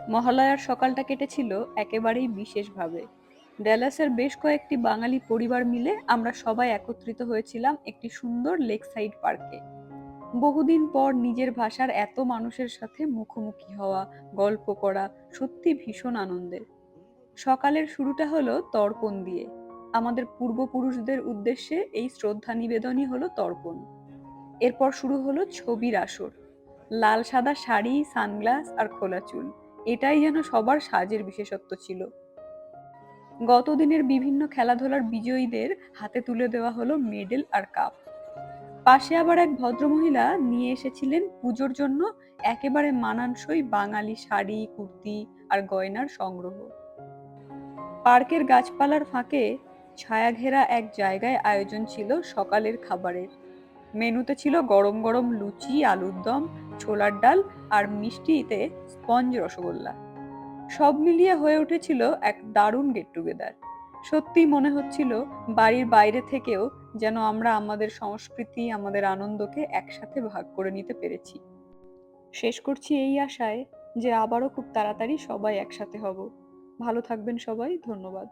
মহালয়ার সকালটা কেটেছিল একেবারেই বিশেষভাবে। ড্যালাসের বেশ কয়েকটি বাঙালি পরিবার মিলে আমরা সবাই একত্রিত হয়েছিলাম একটি সুন্দর লেক সাইড পার্কে। বহুদিন পর নিজের ভাষার এত মানুষের সাথে মুখোমুখি হওয়া, গল্প করা সত্যি ভীষণ আনন্দের। সকালের শুরুটা হলো তর্পণ দিয়ে। আমাদের পূর্বপুরুষদের উদ্দেশ্যে এই শ্রদ্ধা নিবেদনই হলো তর্পণ। এরপর শুরু হলো ছবির আসর। লাল সাদা শাড়ি, সানগ্লাস আর খোলা চুল, এটাই যেন সবার সাজের বিশেষত্ব ছিল। গতদিনের বিভিন্ন খেলাধুলার বিজয়ীদের হাতে তুলে দেওয়া হলো মেডেল আর কাপ। পাশে আবার এক ভদ্রমহিলা নিয়ে এসেছিলেন পুজোর জন্য একেবারে মানানসই বাঙালি শাড়ি, কুর্তি আর গয়নার সংগ্রহ। পার্কের গাছপালার ফাঁকে ছায়াঘেরা এক জায়গায় আয়োজন ছিল সকালের খাবারের। মেনুতে ছিল গরম গরম লুচি, আলুর দম, ছোলার ডাল আর মিষ্টিতে স্পঞ্জ রসগোল্লা। সব মিলিয়ে হয়ে উঠেছিল এক দারুণ গেট টুগেদার। সত্যিই মনে হচ্ছিল বাড়ির বাইরে থেকেও যেন আমরা আমাদের সংস্কৃতি, আমাদের আনন্দকে একসাথে ভাগ করে নিতে পেরেছি। শেষ করছি এই আশায় যে আবারও খুব তাড়াতাড়ি সবাই একসাথে হব। ভালো থাকবেন সবাই, ধন্যবাদ।